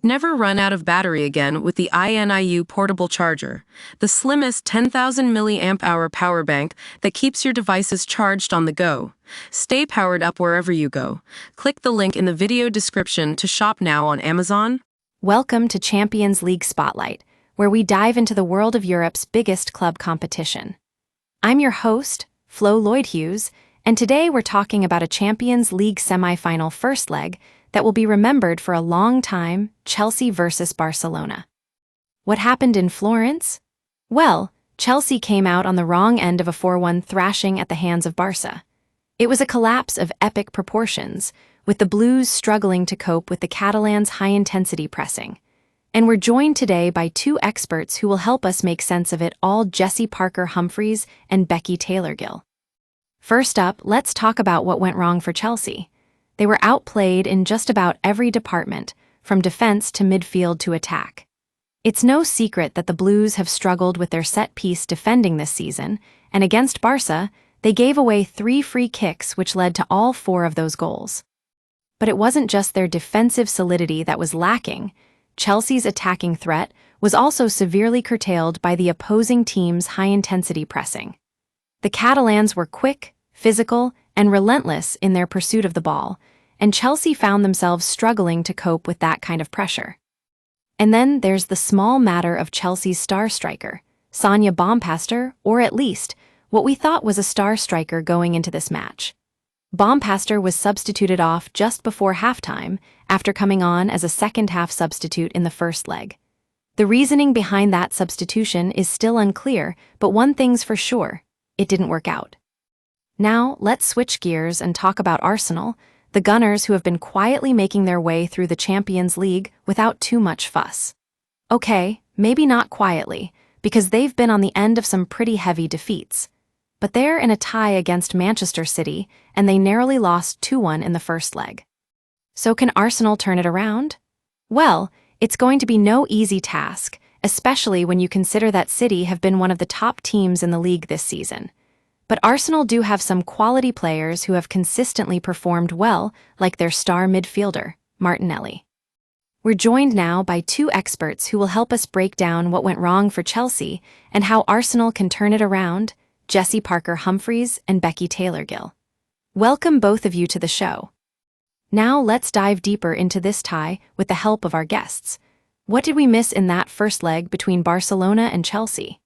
Never run out of battery again with the INIU portable charger, the slimmest 10,000 milliamp hour power bank that keeps your devices charged on the go. Stay powered up wherever you go. Click the link in the video description to shop now on Amazon. Welcome to Champions League Spotlight, where we dive into the world of Europe's biggest club competition. I'm your host, Flo Lloyd-Hughes, and today we're talking about a Champions League semi-final first leg that will be remembered for a long time: Chelsea versus Barcelona. What happened in Florence? Well, Chelsea came out on the wrong end of a 4-1 thrashing at the hands of Barca. It was a collapse of epic proportions, with the Blues struggling to cope with the Catalans' high-intensity pressing. And we're joined today by two experts who will help us make sense of it all: Jessie Parker-Humphries and Becky Taylor-Gill. First up, let's talk about what went wrong for Chelsea. They were outplayed in just about every department, from defense to midfield to attack. It's no secret that the Blues have struggled with their set-piece defending this season, and against Barca, they gave away 3 free kicks which led to all 4 of those goals. But it wasn't just their defensive solidity that was lacking. Chelsea's attacking threat was also severely curtailed by the opposing team's high-intensity pressing. The Catalans were quick, physical, and relentless in their pursuit of the ball, and Chelsea found themselves struggling to cope with that kind of pressure. And then there's the small matter of Chelsea's star striker, Sonia Bompastor, or at least what we thought was a star striker going into this match. Bompastor was substituted off just before halftime after coming on as a second-half substitute in the first leg. The reasoning behind that substitution is still unclear, but one thing's for sure: it didn't work out. Now, let's switch gears and talk about Arsenal, the Gunners who have been quietly making their way through the Champions League without too much fuss. Okay, maybe not quietly, because they've been on the end of some pretty heavy defeats. But they're in a tie against Manchester City, and they narrowly lost 2-1 in the first leg. So can Arsenal turn it around? Well, it's going to be no easy task, especially when you consider that City have been one of the top teams in the league this season. But Arsenal do have some quality players who have consistently performed well, like their star midfielder, Martinelli. We're joined now by two experts who will help us break down what went wrong for Chelsea and how Arsenal can turn it around: Jessie Parker-Humphries and Becky Taylor-Gill. Welcome both of you to the show. Now let's dive deeper into this tie with the help of our guests. What did we miss in that first leg between Barcelona and Chelsea?